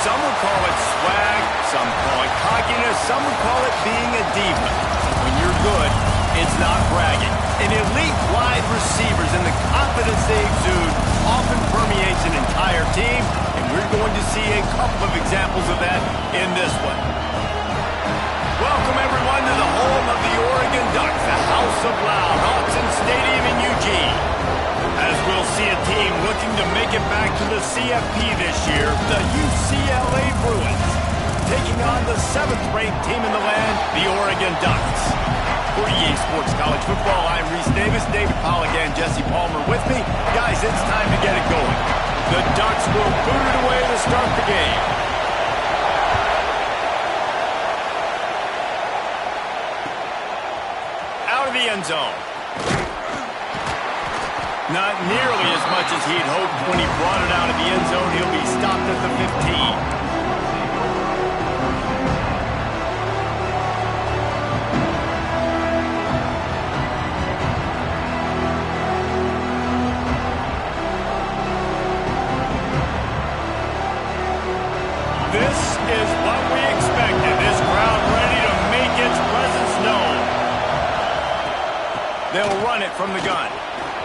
Some would call it swag, some call it cockiness, some would call it being a diva. When you're good, it's not bragging. An elite wide receivers and the confidence they exude often permeates an entire team, and we're going to see a couple of examples of that in this one. Welcome, everyone, to the home of the Oregon Ducks, the House of Loud, Autzen Stadium in Eugene. As we'll see a team looking to make it back to the CFP this year, the UCLA Bruins, taking on the 7th-ranked team in the land, the Oregon Ducks. For EA Sports College Football, I'm Reese Davis, David Pollack, and Jesse Palmer with me. Guys, it's time to get it going. The Ducks will boot it away to start the game. Out of the end zone. Not nearly as much as he'd hoped when he brought it out of the end zone. He'll be stopped at the 15. This is what we expected. This crowd ready to make its presence known. They'll run it from the gun.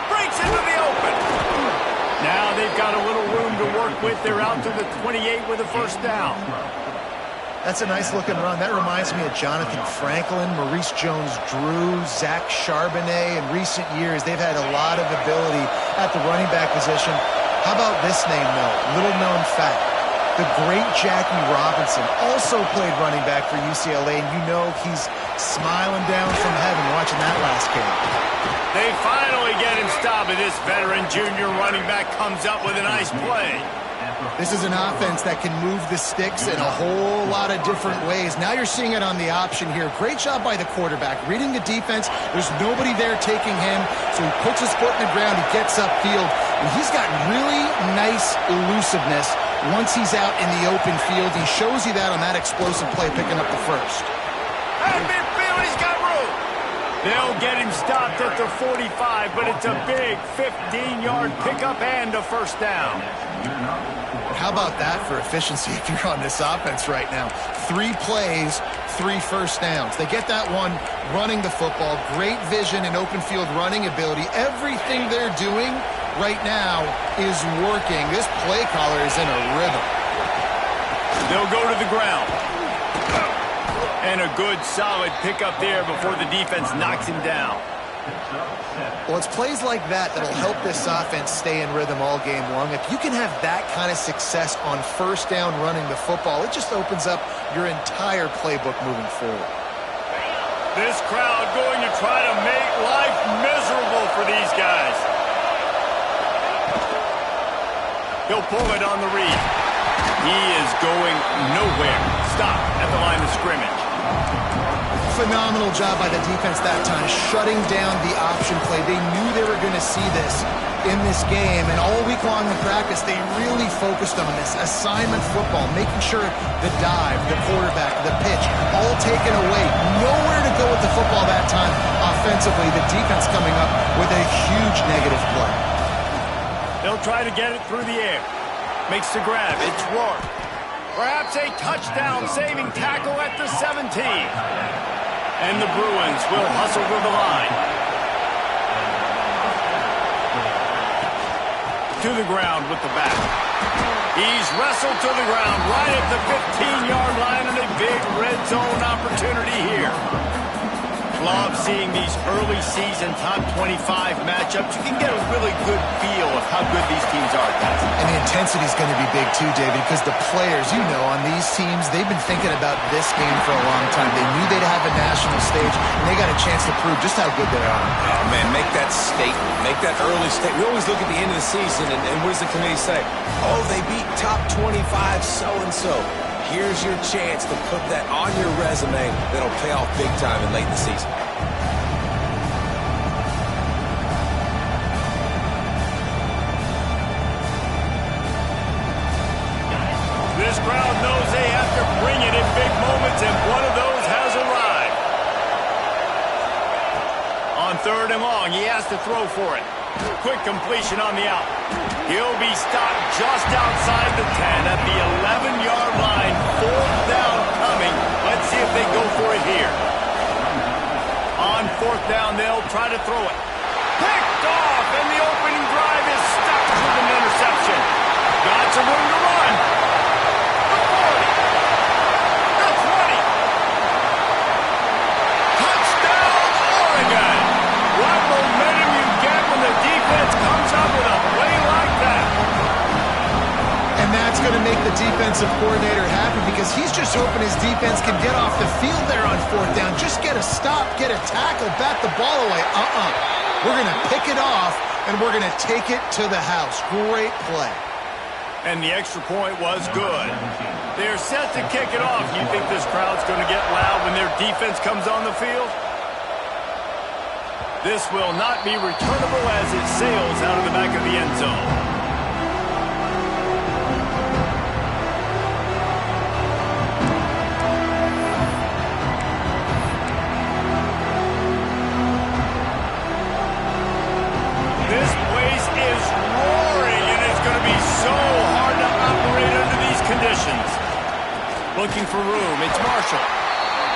Breaks into the open. Now they've got a little room to work with. They're out to the 28 with a first down. That's a nice-looking run. That reminds me of Jonathan Franklin, Maurice Jones-Drew, Zach Charbonnet. In recent years, they've had a lot of ability at the running back position. How about this name, though? Little-known fact. The great Jackie Robinson also played running back for UCLA, and you know he's smiling down from heaven watching that last game. They finally get him stopped, and this veteran junior running back comes up with a nice play. This is an offense that can move the sticks in a whole lot of different ways. Now you're seeing it on the option here. Great job by the quarterback. Reading the defense, there's nobody there taking him, so he puts his foot in the ground, he gets upfield, and he's got really nice elusiveness once he's out in the open field. He shows you that on that explosive play picking up the first. Hey, midfield, he's got room. They'll get him stopped at the 45, but it's a big 15-yard pickup and a first down. How about that for efficiency if you're on this offense right now? 3 plays, 3 first downs. They get that one running the football. Great vision and open field running ability. Everything they're doing right now is working. This play caller is in a rhythm. They'll go to the ground. And a good, solid pickup there before the defense knocks him down. Well, it's plays like that that'll help this offense stay in rhythm all game long. If you can have that kind of success on first down running the football, it just opens up your entire playbook moving forward. This crowd going to try to make life miserable for these guys. He'll pull it on the read. He is going nowhere. Stop at the line of scrimmage. Phenomenal job by the defense that time, shutting down the option play. They knew they were going to see this in this game, and all week long in practice, they really focused on this assignment football, making sure the dive, the quarterback, the pitch, all taken away. Nowhere to go with the football that time offensively. The defense coming up with a huge negative play. They'll try to get it through the air. Makes the grab. It's Rourke. Perhaps a touchdown-saving tackle at the 17. And the Bruins will hustle to the line. To the ground with the back. He's wrestled to the ground right at the 15-yard line, and a big red zone opportunity here. Love seeing these early season top 25 matchups. You can get a really good feel of how good these teams are, guys. And the intensity is going to be big too, David, because the players, you know, on these teams, they've been thinking about this game for a long time. They knew they'd have a national stage, and they got a chance to prove just how good they are. Oh, man, make that statement. Make that early statement. We always look at the end of the season, and what does the committee say? Oh, they beat top 25 so-and-so. Here's your chance to put that on your resume that'll pay off big time in late in the season. This crowd knows they have to bring it in big moments, and one of those has arrived. On 3rd and long, he has to throw for it. Quick completion on the out. He'll be stopped just outside the 10 at the 11-yard line. 4th down coming. Let's see if they go for it here. On 4th down, they'll try to throw it. Picked off, and the opening drive is stopped with an interception. Got some room to run. The 40. The 20. Touchdown, Oregon. What momentum you get when the defense comes up with a play like that. And that's going to make the defensive coordinator happy because he's just hoping his defense can get off the field there on 4th down. Just get a stop, get a tackle, bat the ball away. We're going to pick it off, and we're going to take it to the house. Great play. And the extra point was good. They're set to kick it off. You think this crowd's going to get loud when their defense comes on the field? This will not be returnable as it sails out of the back of the end zone. This place is roaring, and it's going to be so hard to operate under these conditions. Looking for room, it's Marshall.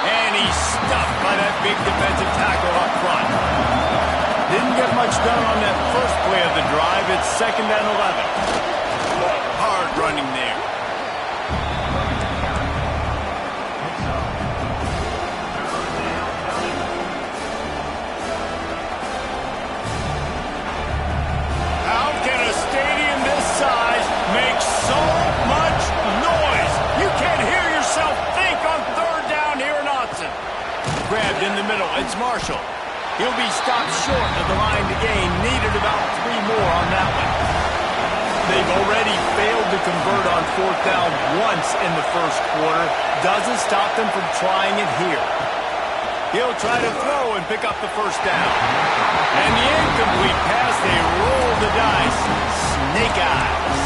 And he's stuffed by that big defensive tackle up front. Didn't get much done on that first play of the drive. It's 2nd and 11. Hard running there. How can a stadium this size make so much noise? You can't hear yourself think on 3rd down here in Austin. Grabbed in the middle. It's Marshall. He'll be stopped short of the line to gain. Needed about 3 more on that one. They've already failed to convert on 4th down once in the first quarter. Doesn't stop them from trying it here. He'll try to throw and pick up the 1st down. And the incomplete pass, they roll the dice. Snake eyes.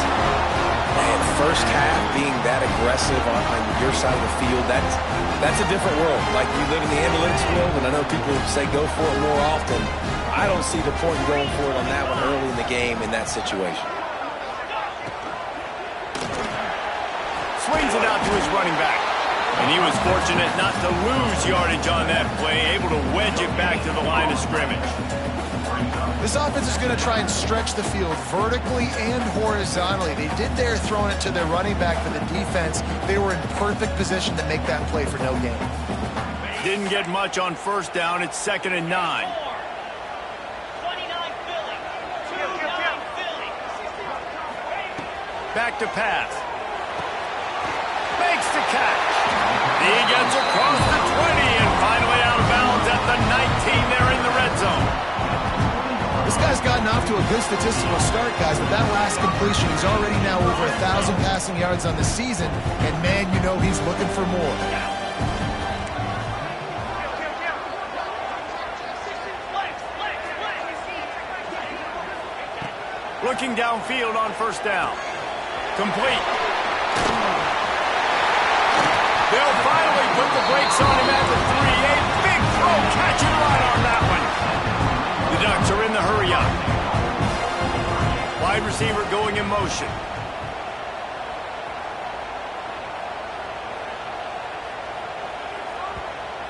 Man, first half being that aggressive on your side of the field, that's a different world. Like you live in the analytics world, and I know people say go for it more often. I don't see the point in going for it on that one early in the game in that situation. Swings it out to his running back. And he was fortunate not to lose yardage on that play, able to wedge it back to the line of scrimmage. This offense is going to try and stretch the field vertically and horizontally. They did there throwing it to their running back for the defense. They were in perfect position to make that play for no gain. Didn't get much on 1st down. It's 2nd and 9. Back to pass. Makes the catch. He gets across the 20 and finally out of bounds at the 19 there in the red zone. This guy's gotten off to a good statistical start, guys, but that last completion, he's already now over 1,000 passing yards on the season, and man, you know he's looking for more. Looking downfield on 1st down. Complete. They'll finally put the brakes on him at the 3. A big throw, catching right on that one. The Ducks are in the hurry-up. Wide receiver going in motion.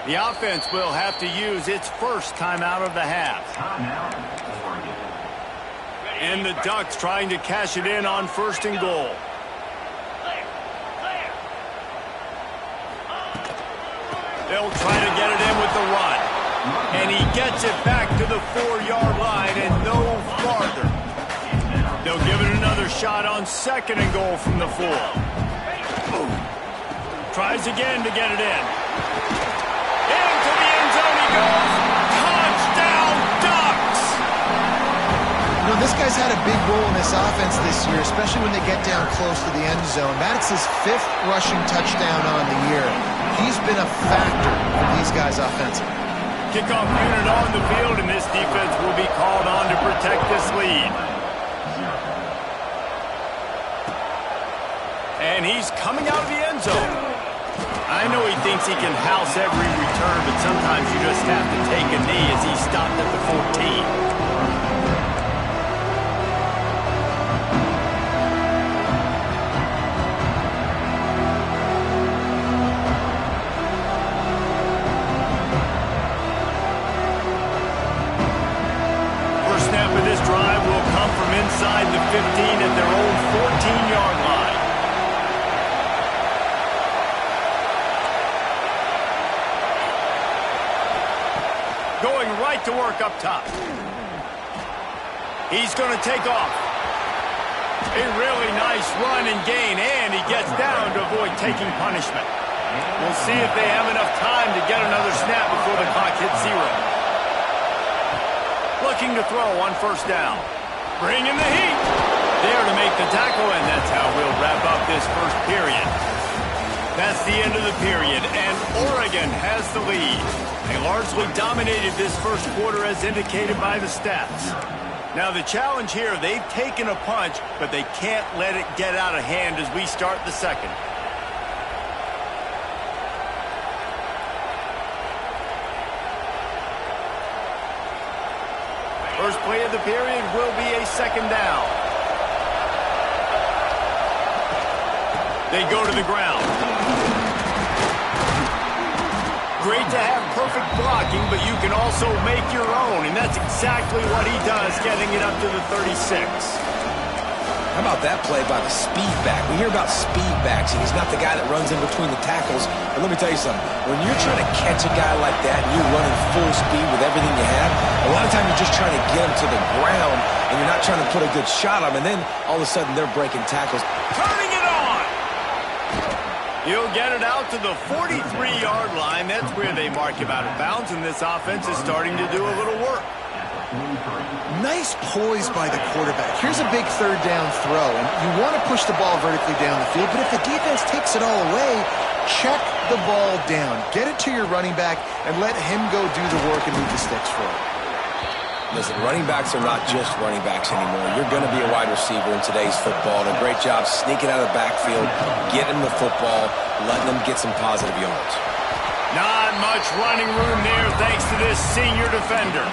The offense will have to use its first timeout of the half. And the Ducks trying to cash it in on 1st and goal. They'll try to get it in with the run. And he gets it back to the 4-yard line and no farther. They'll give it another shot on 2nd and goal from the 4. Tries again to get it in. Into the end zone he goes. Touchdown, Ducks! You know, this guy's had a big role in this offense this year, especially when they get down close to the end zone. That's his 5th rushing touchdown on the year. He's been a factor for these guys offensively. Kickoff unit on the field, and this defense will be called on to protect this lead. And he's coming out of the end zone. I know he thinks he can house every return, but sometimes you just have to take a knee as he's stopped at the inside the 15 at their own 14-yard line. Going right to work up top. He's going to take off. A really nice run and gain, and he gets down to avoid taking punishment. We'll see if they have enough time to get another snap before the clock hits 0. Looking to throw on first down. Bring in the heat. There to make the tackle, and that's how we'll wrap up this first period. That's the end of the period, and Oregon has the lead. They largely dominated this first quarter as indicated by the stats. Now the challenge here, they've taken a punch, but they can't let it get out of hand as we start the second. First play of the period will be a second down. They go to the ground. Great to have perfect blocking, but you can also make your own, and that's exactly what he does, getting it up to the 36. How about that play by the speed back? We hear about speed backs, and he's not the guy that runs in between the tackles. But let me tell you something. When you're trying to catch a guy like that and you're running full speed with everything you have, a lot of times you're just trying to get him to the ground, and you're not trying to put a good shot on him, and then all of a sudden they're breaking tackles. Turning it on! He'll get it out to the 43-yard line. That's where they mark him out of bounds, and this offense is starting to do a little work. Nice poise by the quarterback. Here's a big third down throw, and you want to push the ball vertically down the field, but if the defense takes it all away, check the ball down. Get it to your running back and let him go do the work and move the sticks for it. Listen, running backs are not just running backs anymore. You're going to be a wide receiver in today's football. And a great job sneaking out of the backfield, getting the football, letting them get some positive yards. Not much running room there thanks to this senior defender.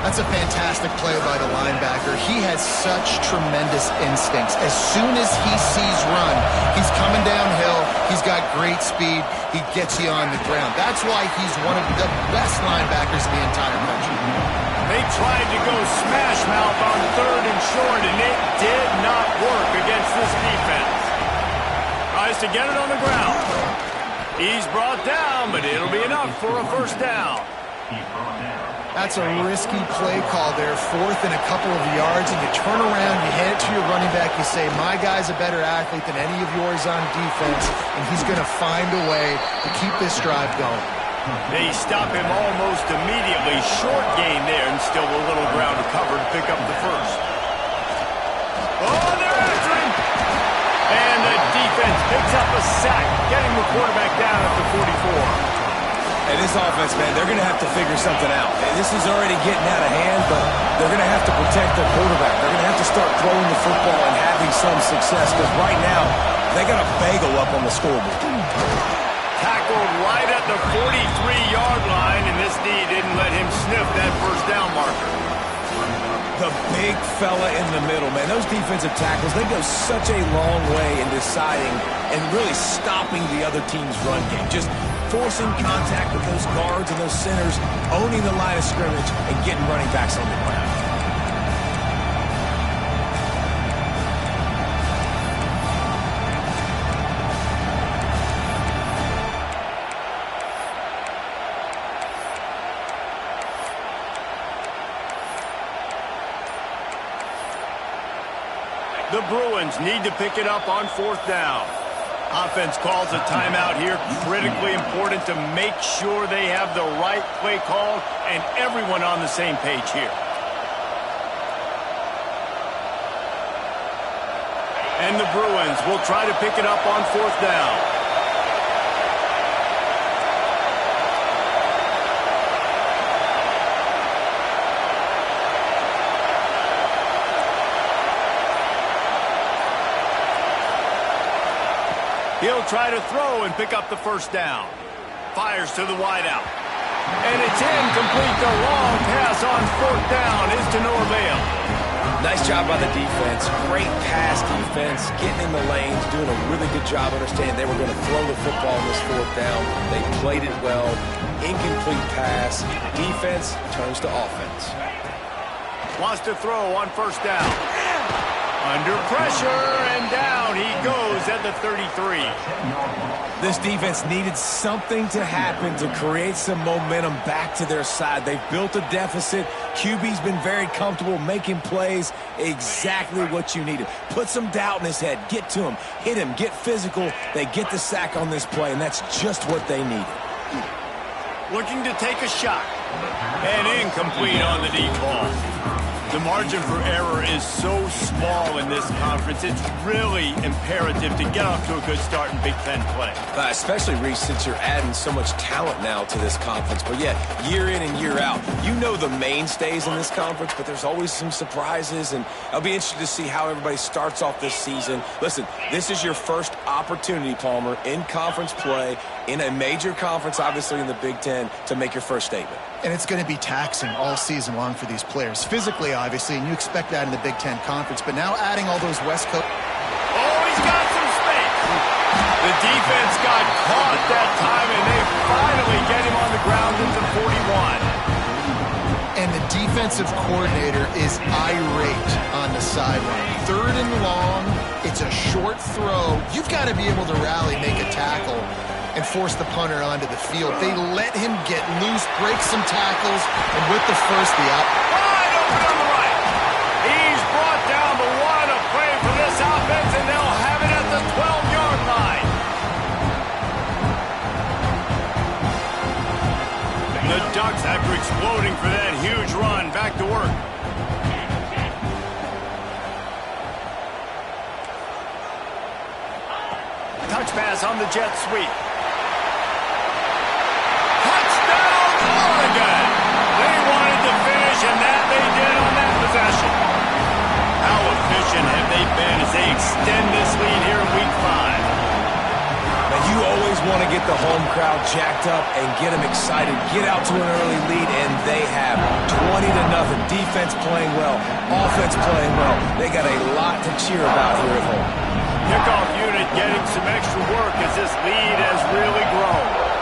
That's a fantastic play by the linebacker. He has such tremendous instincts. As soon as he sees run, he's coming downhill. He's got great speed. He gets you on the ground. That's why he's one of the best linebackers in the entire country. They tried to go smash mouth on third and short, and it did not work against this defense. Tries to get it on the ground. He's brought down, but it'll be enough for a first down. That's a risky play call there, fourth and a couple of yards, and you turn around, you hand it to your running back, you say, my guy's a better athlete than any of yours on defense, and he's going to find a way to keep this drive going. They stop him almost immediately. Short gain there, and still a little ground to cover to pick up the first. Oh, they're after him! And the defense picks up a sack, getting the quarterback down at the 44. Hey, this offense, man, they're going to have to figure something out. This is already getting out of hand, but they're going to have to protect their quarterback. They're going to have to start throwing the football and having some success, because right now, they got a bagel up on the scoreboard. Tackled right at the 43-yard line, and this D didn't let him sniff that first down marker. The big fella in the middle, man. Those defensive tackles, they go such a long way in deciding and really stopping the other team's run game. Just forcing contact with those guards and those centers, owning the line of scrimmage, and getting running backs on the ground. The Bruins need to pick it up on fourth down. Offense calls a timeout here. Critically important to make sure they have the right play call and everyone on the same page here. And the Bruins will try to pick it up on fourth down. He'll try to throw and pick up the first down. Fires to the wideout. And it's incomplete. The long pass on fourth down is to no avail. Nice job by the defense. Great pass defense. Getting in the lanes. Doing a really good job understanding they were going to throw the football on this fourth down. They played it well. Incomplete pass. Defense turns to offense. Wants to throw on first down. Under pressure, and down he goes at the 33. This defense needed something to happen to create some momentum back to their side. They've built a deficit. QB's been very comfortable making plays, exactly what you needed. Put some doubt in his head. Get to him. Hit him. Get physical. They get the sack on this play, and that's just what they needed. Looking to take a shot. And incomplete on the deep ball. The margin for error is so small in this conference, it's really imperative to get off to a good start in Big Ten play. Especially, Reese, since you're adding so much talent now to this conference. But, yeah, year in and year out, you know the mainstays in this conference, but there's always some surprises, and I'll be interested to see how everybody starts off this season. Listen, this is your first opportunity, Palmer, in conference play, in a major conference, obviously in the Big Ten, to make your first statement. And it's going to be taxing all season long for these players. Physically, obviously, and you expect that in the Big Ten Conference. But now adding all those West Coast... Oh, he's got some space. The defense got caught that time, and they finally get him on the ground into 41. And the defensive coordinator is irate on the sideline. 3rd and long, it's a short throw. You've got to be able to rally, make a tackle, and force the punter onto the field. They let him get loose, break some tackles, and with the first, wide open on the right. He's brought down the one to play for this offense, and they'll have it at the 12-yard line. The Ducks, after exploding for that huge run, back to work. Touch pass on the jet sweep. Oregon. They wanted to finish, and that they did on that possession. How efficient have they been as they extend this lead here in Week 5? Now, you always want to get the home crowd jacked up and get them excited. Get out to an early lead, and they have 20-0. Defense playing well, offense playing well. They got a lot to cheer about here at home. Kickoff unit getting some extra work as this lead has really grown.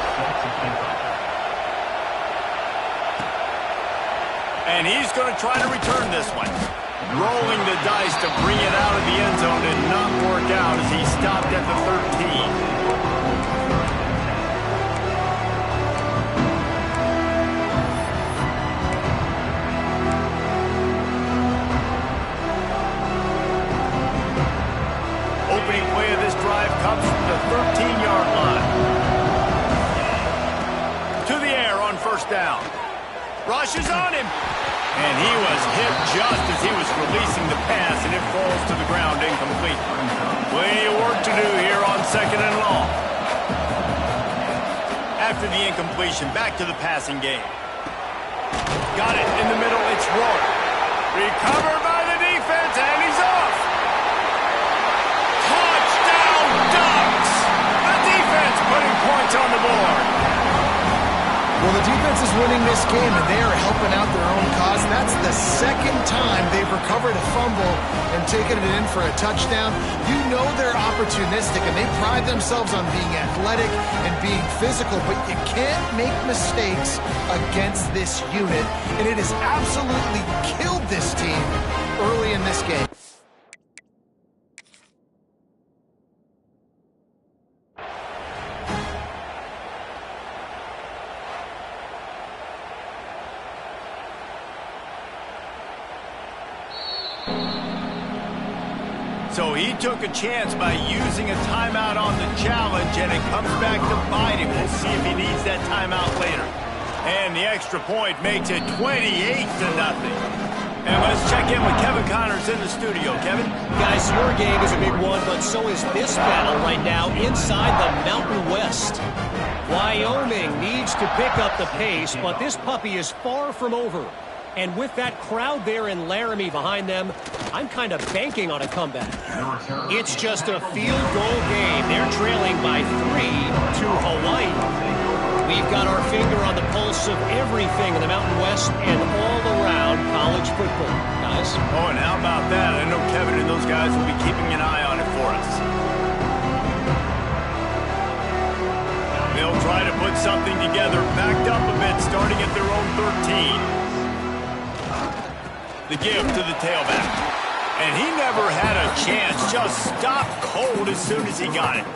And he's going to try to return this one. Rolling the dice to bring it out of the end zone did not work out as he stopped at the 13. Opening play of this drive comes from the 13-yard line. To the air on first down. Rushes on him. And he was hit just as he was releasing the pass, and it falls to the ground incomplete. Plenty of work to do here on 2nd and long. After the incompletion, back to the passing game. Got it in the middle, it's Rourke. Recovered by the defense, and he's off. Touchdown, Ducks! The defense putting points on the board. Well, the defense is winning this game, and they are helping out their own cause. That's the 2nd time they've recovered a fumble and taken it in for a touchdown. You know they're opportunistic, and they pride themselves on being athletic and being physical, but you can't make mistakes against this unit, and it has absolutely killed this team early in this game. So he took a chance by using a timeout on the challenge, and it comes back to bite him. We'll see if he needs that timeout later. And the extra point makes it 28-0. And let's check in with Kevin Connors in the studio. Kevin? Guys, your game is a big one, but so is this battle right now inside the Mountain West. Wyoming needs to pick up the pace, but this puppy is far from over. And with that crowd there in Laramie behind them, I'm kind of banking on a comeback. It's just a field goal game. They're trailing by 3 to Hawaii. We've got our finger on the pulse of everything in the Mountain West and all around college football, guys. Oh, and how about that? I know Kevin and those guys will be keeping an eye on it for us. They'll try to put something together, backed up a bit, starting at their own 13. The give to the tailback. And he never had a chance. Just stopped cold as soon as he got it.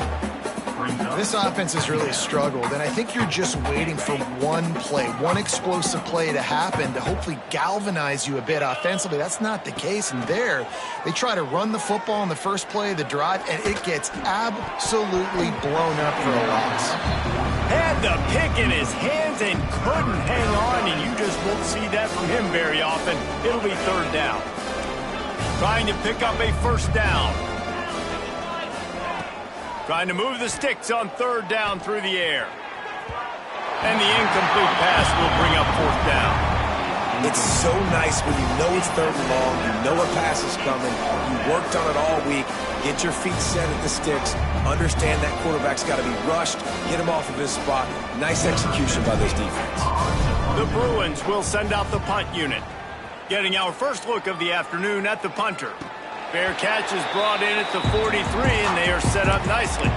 This offense has really struggled, and I think you're just waiting for one play, one explosive play to happen to hopefully galvanize you a bit offensively. That's not the case, and there, they try to run the football on the first play of the drive, and it gets absolutely blown up for a loss. Had the pick in his hands and couldn't hang on, and you just won't see that from him very often. It'll be third down. Trying to pick up a first down. Trying to move the sticks on third down through the air. And the incomplete pass will bring up fourth down. It's so nice when you know it's third and long, you know a pass is coming, you worked on it all week, get your feet set at the sticks, understand that quarterback's got to be rushed, get him off of his spot. Nice execution by this defense. The Bruins will send out the punt unit. Getting our first look of the afternoon at the punter. Fair catch is brought in at the 43, and they are set up nicely.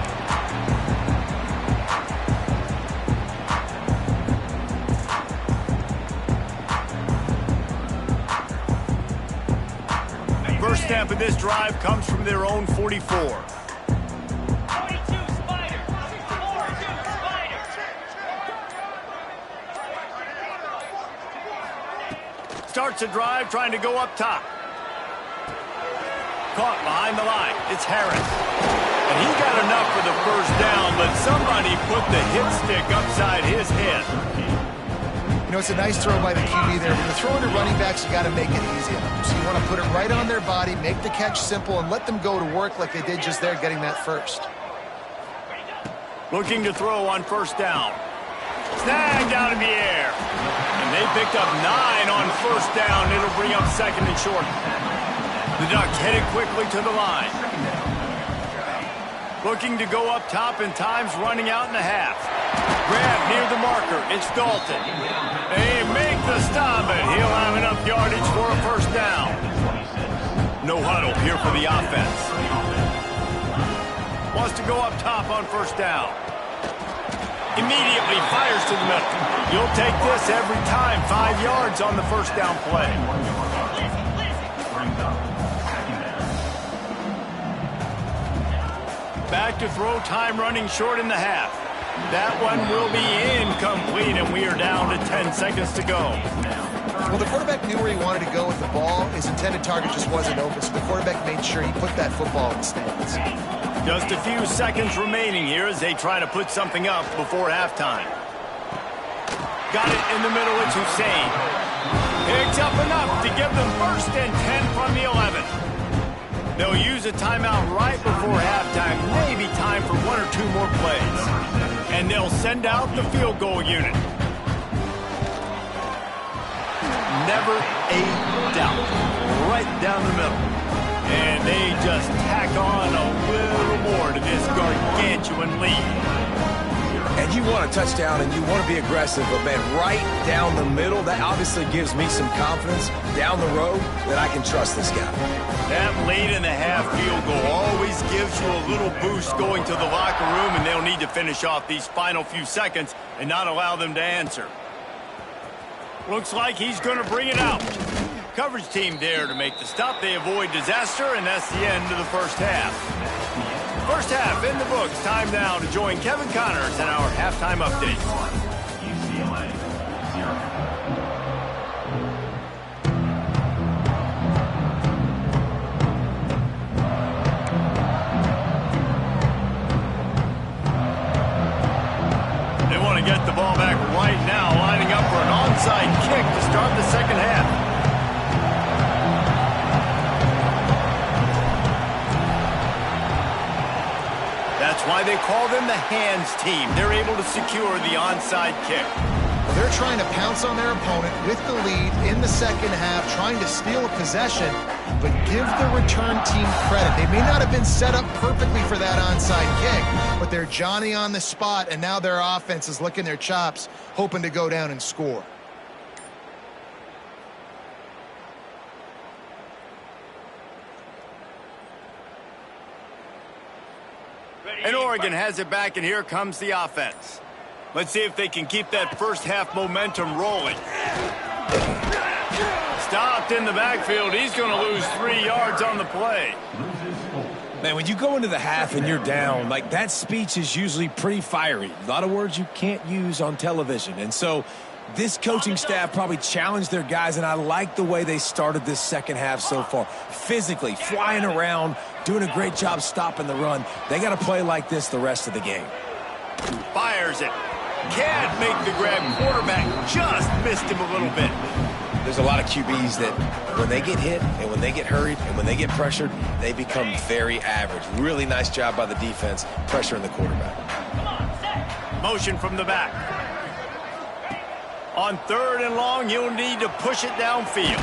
First snap of this drive comes from their own 44. Starts a drive trying to go up top. Caught behind the line. It's Harris. And he got enough for the first down, but somebody put the hit stick upside his head. You know, it's a nice throw by the QB there. When you're throwing to running backs, you got to make it easy on them. So you want to put it right on their body, make the catch simple, and let them go to work like they did just there, getting that first. Looking to throw on first down. Snagged out in the air. And they picked up 9 on first down. It'll bring up second and short. The Ducks headed quickly to the line. Looking to go up top, and time's running out in the half. Grab near the marker. It's Dalton. They make the stop, and he'll have enough yardage for a first down. No huddle here for the offense. Wants to go up top on first down. Immediately fires to the middle. You'll take this every time. 5 yards on the first down play. Back to throw, time running short in the half. That one will be incomplete, and we are down to 10 seconds to go. Well, the quarterback knew where he wanted to go with the ball. His intended target just wasn't open, so the quarterback made sure he put that football in the stands. Just a few seconds remaining here as they try to put something up before halftime. Got it in the middle, it's Hussein. Picks up enough to give them first and 10 from the 11. They'll use a timeout right before halftime, maybe time for 1 or 2 more plays. And they'll send out the field goal unit. Never a doubt. Right down the middle. And they just tack on a little more to this gargantuan lead. And you want a touchdown and you want to be aggressive, but man, right down the middle, that obviously gives me some confidence down the road that I can trust this guy. That late in the half field goal always gives you a little boost going to the locker room, and they'll need to finish off these final few seconds and not allow them to answer. Looks like he's going to bring it out. Coverage team there to make the stop. They avoid disaster, and that's the end of the first half. First half in the books. Time now to join Kevin Connors in our halftime update. UCLA 0. They want to get the ball back right now, lining up for an onside kick to start the second half. That's why they call them the hands team. They're able to secure the onside kick. Well, they're trying to pounce on their opponent with the lead in the second half, trying to steal a possession, but give the return team credit. They may not have been set up perfectly for that onside kick, but they're Johnny on the spot, and now their offense is licking their chops, hoping to go down and score. And Oregon has it back, and here comes the offense. Let's see if they can keep that first half momentum rolling. Stopped Trapped in the backfield, he's going to lose 3 yards on the play. Man, when you go into the half and you're down, like that speech is usually pretty fiery. A lot of words you can't use on television. And so this coaching staff probably challenged their guys, and I like the way they started this second half so far. Physically, flying around, doing a great job stopping the run. They got to play like this the rest of the game. Fires it. Can't make the grab. Quarterback just missed him a little bit. There's a lot of QBs that when they get hit and when they get hurried and when they get pressured, they become very average. Really nice job by the defense pressuring the quarterback. Motion from the back. On 3rd and long, you'll need to push it downfield.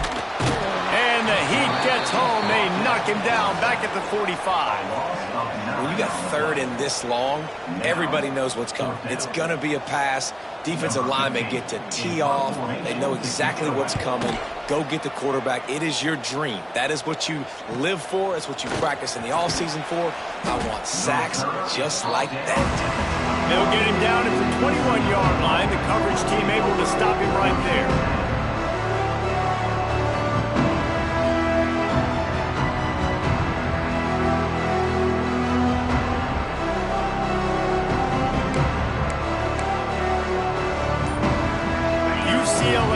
And the heat gets home. They knock him down back at the 45. When you got 3rd and this long, everybody knows what's coming. It's going to be a pass. Defensive linemen get to tee off. They know exactly what's coming. Go get the quarterback. It is your dream. That is what you live for. It's what you practice in the offseason for. I want sacks just like that. They'll get him down at the 21-yard line. The coverage team able to stop him right there.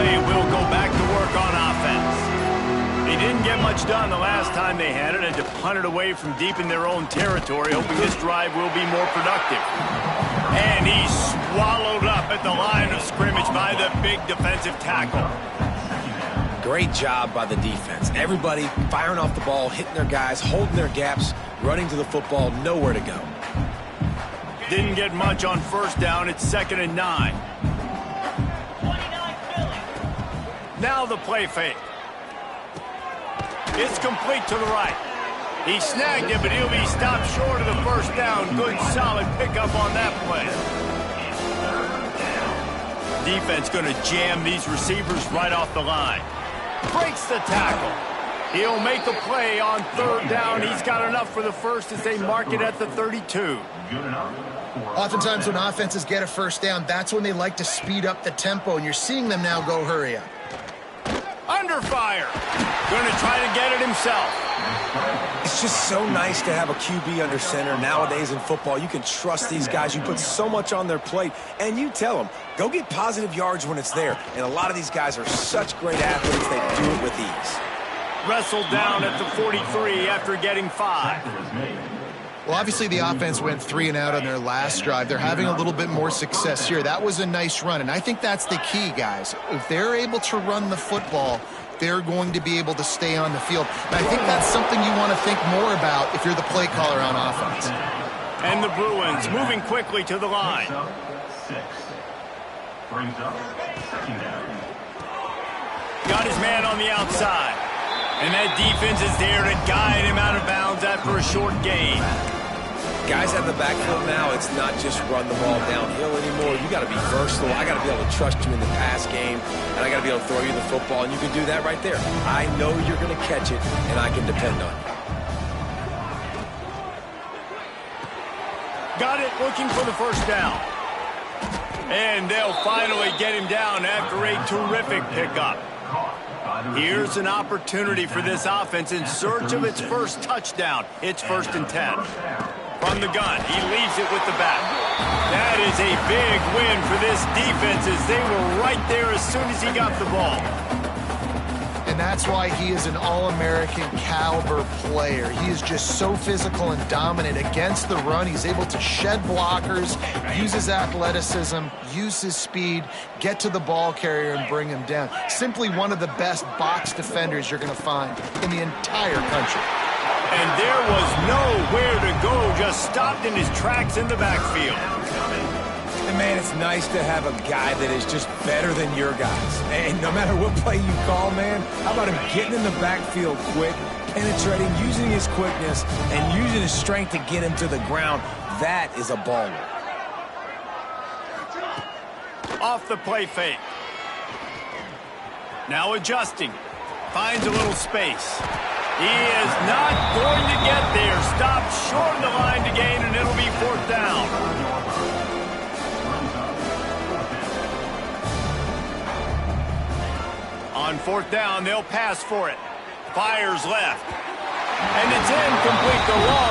Will go back to work on offense. They didn't get much done the last time they had it, and to punt it away from deep in their own territory, hoping this drive will be more productive. And he's swallowed up at the line of scrimmage by the big defensive tackle. Great job by the defense. Everybody firing off the ball, hitting their guys, holding their gaps, running to the football, nowhere to go. Didn't get much on 1st down. It's 2nd and 9. Now the play fake. It's complete to the right. He snagged it, but he'll be stopped short of the 1st down. Good, solid pickup on that play. Defense going to jam these receivers right off the line. Breaks the tackle. He'll make a play on 3rd down. He's got enough for the 1st as they mark it at the 32. Oftentimes when offenses get a 1st down, that's when they like to speed up the tempo, and you're seeing them now go hurry up. Under fire. Going to try to get it himself. It's just so nice to have a QB under center nowadays in football. You can trust these guys. You put so much on their plate, and you tell them, go get positive yards when it's there. And a lot of these guys are such great athletes, they do it with ease. Wrestled down at the 43 after getting 5. Well, obviously the offense went 3 and out on their last drive. They're having a little bit more success here. That was a nice run, and I think that's the key, guys. If they're able to run the football, they're going to be able to stay on the field. And I think that's something you want to think more about if you're the play caller on offense. And the Bruins moving quickly to the line. Got his man on the outside. And that defense is there to guide him out of bounds after a short gain. Guys at the backfield now, it's not just run the ball downhill anymore. You got to be versatile. I got to be able to trust you in the pass game, and I got to be able to throw you the football, and you can do that right there. I know you're going to catch it, and I can depend on you. Got it, looking for the 1st down. And they'll finally get him down after a terrific pickup. Here's an opportunity for this offense in search of its 1st touchdown. It's 1st and 10. From the gun, he leaves it with the back. That is a big win for this defense as they were right there as soon as he got the ball. And that's why he is an All-American caliber player. He is just so physical and dominant against the run. He's able to shed blockers, use his athleticism, use his speed, get to the ball carrier and bring him down. Simply one of the best box defenders you're going to find in the entire country. And there was nowhere to go, just stopped in his tracks in the backfield. And, man, it's nice to have a guy that is just better than your guys. And no matter what play you call, man, how about him getting in the backfield quick, penetrating, using his quickness, and using his strength to get him to the ground. That is a baller. Off the play fake. Now adjusting. Finds a little space. He is not going to get there. Stopped short of the line to gain, and it'll be 4th down. On fourth down, they'll pass for it. Fires left. And it's incomplete. The long